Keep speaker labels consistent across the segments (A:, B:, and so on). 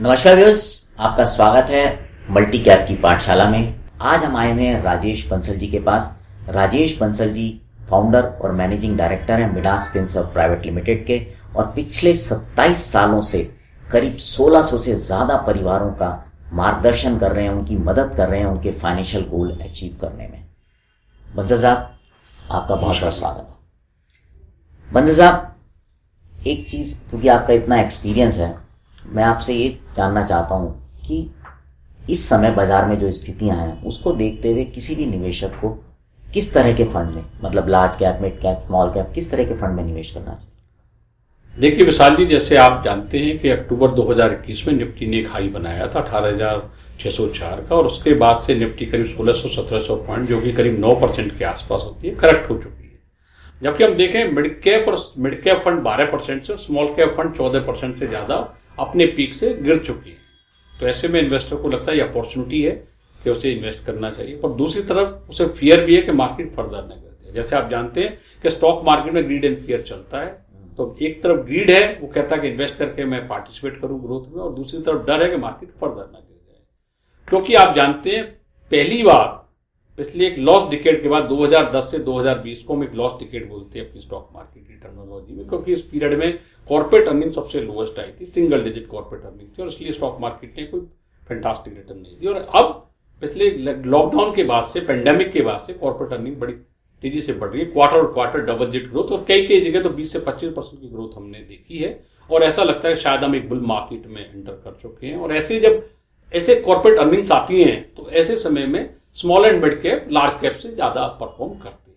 A: नमस्कार व्यूअर्स, आपका स्वागत है मल्टी कैप की पाठशाला में। आज हम आए हुए हैं राजेश बंसल जी के पास। राजेश बंसल जी फाउंडर और मैनेजिंग डायरेक्टर हैं मिडास फिनसर्व प्राइवेट लिमिटेड के और पिछले 27 सालों से करीब 1600 से ज्यादा परिवारों का मार्गदर्शन कर रहे हैं, उनकी मदद कर रहे हैं उनके फाइनेंशियल गोल अचीव करने में। बंसल साहब, आपका बहुत बहुत स्वागत है। बंसल साहब, एक चीज, क्योंकि आपका इतना एक्सपीरियंस है, मैं आपसे ये जानना चाहता हूं कि इस समय बाजार में जो स्थितियां हैं उसको देखते हुए किसी भी निवेशक को किस तरह के फंड में, मतलब large cap, mid cap, small cap, किस तरह के फंड में निवेश करना चाहिए?
B: देखिए विशाल जी, जैसे आप जानते हैं कि अक्टूबर 2021 में निफ्टी ने एक हाई बनाया था 18,604 का, और उसके बाद से निफ्टी करीब 1600-1700 पॉइंट, जो कि करीब 9% के आसपास होती है, करेक्ट हो चुकी है। जबकि हम देखें मिड कैप फंड 12% से और स्मॉल कैप फंड 14% से ज्यादा अपने पीक से गिर चुकी है। तो ऐसे में इन्वेस्टर को लगता है ये अपॉर्चुनिटी है कि उसे इन्वेस्ट करना चाहिए, पर दूसरी तरफ उसे फियर भी है कि मार्केट फर्दर न गिर जाए। जैसे आप जानते हैं कि स्टॉक मार्केट में ग्रीड एंड फियर चलता है, तो एक तरफ ग्रीड है, वो कहता है कि इन्वेस्ट करके मैं पार्टिसिपेट करूं ग्रोथ में, और दूसरी तरफ डर है कि मार्केट फर्दर न गिर जाए। क्योंकि आप जानते हैं पहली बार पिछले एक लॉस डिकेड के बाद 2010 से 2020 को हम एक लॉस डिकेड बोलते हैं अपनी स्टॉक मार्केट की टर्मिनोलॉजी में, क्योंकि इस पीरियड में कॉर्पोरेट अर्निंग सबसे लोएस्ट आई थी, सिंगल डिजिट कॉर्पोरेट अर्निंग थी, और इसलिए स्टॉक मार्केट ने कोई फैंटास्टिक रिटर्न नहीं दी। और अब पिछले लॉकडाउन के बाद से, पेंडेमिक के बाद से कॉर्पोरेट अर्निंग बड़ी तेजी से बढ़ रही है, क्वार्टर और क्वार्टर डबल डिजिट ग्रोथ, और कई जगह तो 20 से 25% की ग्रोथ हमने देखी है। और ऐसा लगता है शायद हम एक बुल मार्केट में एंटर कर चुके हैं। और जब ऐसे कॉर्पोरेट अर्निंग्स आती हैं तो ऐसे समय में small and mid cap large cap से ज्यादा परफॉर्म करते हैं,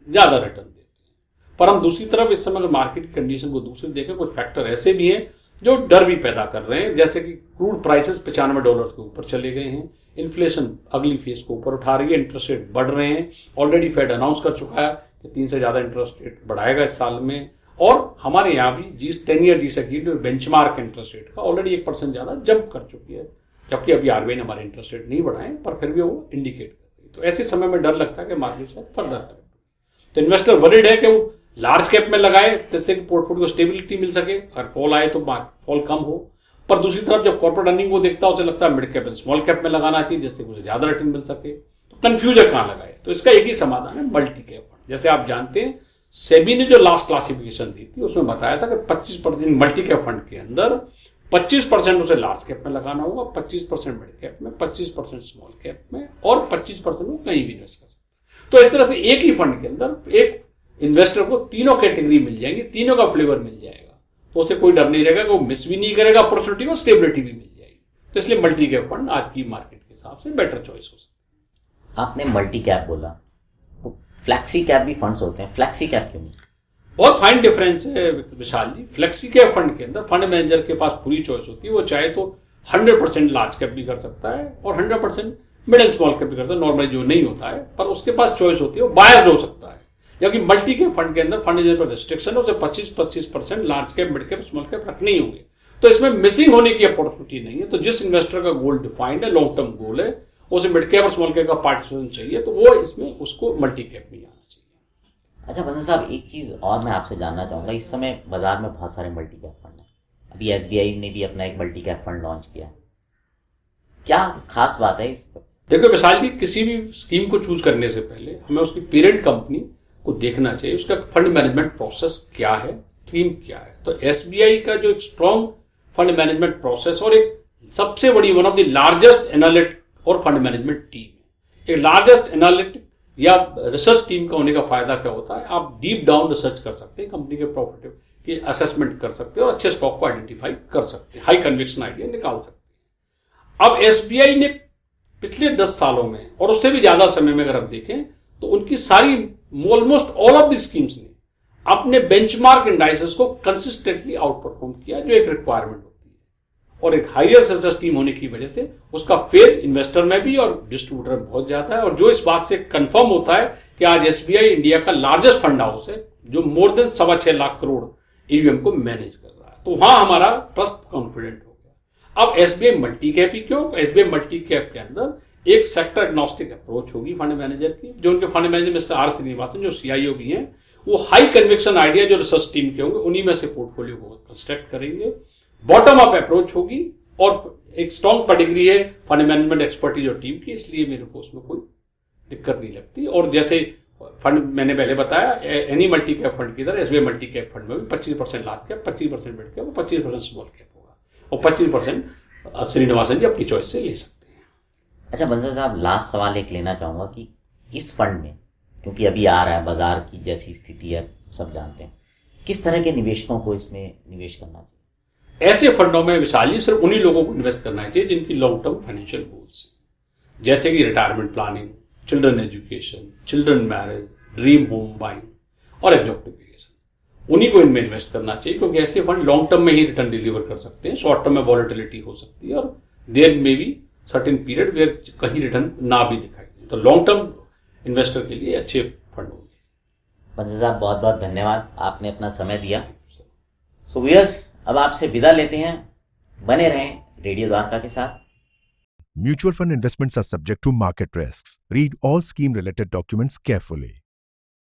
B: ज्यादा रिटर्न देते हैं। पर हम दूसरी तरफ इस समय मार्केट की कंडीशन को दूसरी देखें, कुछ फैक्टर ऐसे भी हैं जो डर भी पैदा कर रहे हैं, जैसे कि क्रूड प्राइसेस $95 के ऊपर चले गए हैं, इन्फ्लेशन अगली फेज को ऊपर उठा रही है, इंटरेस्ट रेट बढ़ रहे हैं, ऑलरेडी फेड अनाउंस कर चुका है कि 3 से ज्यादा इंटरेस्ट रेट बढ़ाएगा इस साल में, और हमारे यहाँ भी 10 ईयर जी बेंचमार्क इंटरेस्ट रेट का ऑलरेडी 1% ज्यादा जंप कर चुकी है। जबकि अभी आरबीआई ने हमारे इंटरेस्ट रेट नहीं बढ़ाए, पर फिर भी वो इंडिकेट कर रही है। तो ऐसे समय में डर लगता है कि मार्केट शायद फर्दर करें। तो इन्वेस्टर वरीड है कि वो लार्ज कैप में लगाए, जिससे कि पोर्टफोलियो को स्टेबिलिटी मिल सके, अगर फॉल आए तो फॉल कम हो। पर दूसरी तरफ जब कॉर्पोरेट अर्निंग को देखता है, उसे लगता है मिड कैप स्मॉल कैप में लगाना चाहिए, जिससे उसे ज्यादा रिटर्न मिल सके। तो कंफ्यूज है कहां लगाए, तो इसका एक ही समाधान है, मल्टी कैप फंड। जैसे आप जानते हैं सेबी ने जो लास्ट क्लासिफिकेशन दी थी उसमें बताया था कि 25% मल्टी कैप फंड के अंदर 25% उसे लार्ज कैप में लगाना होगा, 25% मिड कैप में, 25% स्मॉल कैप में, और 25% वो कहीं भी इन्वेस्ट कर सकते। तो इस तरह से एक ही फंड के अंदर एक इन्वेस्टर को तीनों कैटेगरी मिल जाएंगी, तीनों का फ्लेवर मिल जाएगा, तो उसे कोई डर नहीं रहेगा कि वो मिस भी नहीं करेगा अपॉर्चुनिटी को, स्टेबिलिटी भी मिल जाएगी। तो इसलिए मल्टी कैप फंड आज की मार्केट के हिसाब से बेटर चॉइस हो सकती है।
A: आपने मल्टी कैप बोला, तो फ्लैक्सी कैप भी फंड्स होते हैं, फ्लैक्सी कैप क्यों नहीं?
B: बहुत फाइन डिफरेंस है विशाल जी। फ्लेक्सी कैप फंड के अंदर फंड मैनेजर के पास पूरी चॉइस होती है, वो चाहे तो 100% लार्ज कैप भी कर सकता है और 100% मिड एंड स्मॉल कैप भी करता है, नॉर्मली जो नहीं होता है, पर उसके पास चॉइस होती है, वो बायस्ड हो सकता है। जबकि मल्टी कैप फंड के अंदर फंड मैनेजर पर रिस्ट्रिक्शन है, उसे 25% large cap, mid cap, small cap रखने ही होंगे। तो इसमें मिसिंग होने की अपॉर्चुनिटी नहीं है। तो जिस इन्वेस्टर का गोल डिफाइंड है, लॉन्ग टर्म गोल है, उसे मिड कैप और स्मॉल कैप का पार्टिसिपेशन चाहिए, तो वो इसमें उसको मल्टी कैप में आना चाहिए।
A: अच्छा बंसल साहब, एक चीज और मैं आपसे जानना चाहूंगा, इस समय बाजार में बहुत सारे मल्टी कैप फंड हैं। अभी एसबीआई ने भी अपना एक मल्टी कैप फंड लॉन्च किया, क्या खास बात है इस पर?
B: देखो विशाल जी, किसी भी स्कीम को चूज करने से पहले हमें उसकी पेरेंट कंपनी को देखना चाहिए, उसका फंड मैनेजमेंट प्रोसेस क्या है, थीम क्या है। तो एसबीआई का जो एक स्ट्रॉन्ग फंड मैनेजमेंट प्रोसेस और एक सबसे बड़ी one of the largest analytic और फंड मैनेजमेंट टीम, एक लार्जेस्ट एनालिटिक या रिसर्च टीम का होने का फायदा क्या होता है, आप डीप डाउन रिसर्च कर सकते हैं, कंपनी के प्रॉफिट की असेसमेंट कर सकते हैं और अच्छे स्टॉक को आइडेंटिफाई कर सकते हैं, हाई कन्विक्शन आइडिया निकाल सकते हैं। अब एसबीआई ने पिछले 10 सालों में और उससे भी ज्यादा समय में अगर आप देखें तो उनकी सारी almost all of the schemes ने अपने बेंचमार्क इंडाइसेस को कंसिस्टेंटली आउट परफॉर्म किया, जो एक रिक्वायरमेंट होती है। और एक हायर रिसर्च टीम होने की वजह से उसका फेथ इन्वेस्टर में भी और डिस्ट्रीब्यूटर में बहुत ज्यादा है, और जो इस बात से कंफर्म होता है कि आज एसबीआई इंडिया का लार्जेस्ट फंड हाउस है, जो more than 6.25 lakh crore EVM को मैनेज कर रहा है। तो वहां हमारा ट्रस्ट कॉन्फिडेंट हो गया। अब एसबीआई मल्टी कैप ही क्यों? एसबीआई मल्टी कैप के अंदर एक सेक्टर एग्नोस्टिक अप्रोच होगी फंड मैनेजर की, जो उनके fund manager mister R Srinivasan, जो सीआईओ भी हैं, वो हाई कन्विक्शन आइडिया जो रिसर्च टीम के होंगे उन्हीं में से पोर्टफोलियो को कंस्ट्रक्ट करेंगे। बॉटम अप अप्रोच होगी, और एक स्ट्रॉन्ग पेडिग्री है फंड मैनेजमेंट एक्सपर्टीज और टीम की, इसलिए मेरे को उसमें कोई दिक्कत नहीं लगती। और जैसे फंड मैंने पहले बताया, एनी मल्टी कैप फंड की तरह एसबीआई मल्टी कैप फंड में भी 25% लार्ज कैप, 25% मिड कैप और 25% स्मॉल कैप होगा, और 25% श्रीनिवासन जी अपनी चॉइस से ले सकते हैं।
A: अच्छा बंसल साहब, लास्ट सवाल एक लेना चाहूंगा कि इस फंड में, क्योंकि अभी आ रहा है बाजार की जैसी स्थिति है सब जानते हैं, किस तरह के निवेशकों को इसमें निवेश करना चाहिए?
B: ऐसे फंडों में विशाल जी सिर्फ उन्हीं लोगों को इन्वेस्ट करना चाहिए जिनकी लॉन्ग टर्म फाइनेंशियल गोल्स हैं, जैसे कि retirement planning, children education, children marriage, dream home buying और एग्जॉक्टिव वेकेशन। उन्हीं को इनमें इन्वेस्ट करना चाहिए, क्योंकि ऐसे फंड लॉन्ग टर्म में ही रिटर्न डिलीवर कर सकते हैं। शॉर्ट टर्म में वॉलेटिलिटी हो सकती है और देयर में भी सर्टेन पीरियड वेयर कहीं रिटर्न ना भी दिखाई दे, तो लॉन्ग टर्म इन्वेस्टर के लिए अच्छे फंड होंगे।
A: बंसल साहब बहुत बहुत धन्यवाद, आपने अपना समय दिया। सो व्यूअर्स, अब आपसे विदा लेते हैं, बने रहें रेडियो द्वारका के साथ।
C: Mutual fund investments are subject to market risks. Read all scheme related documents carefully.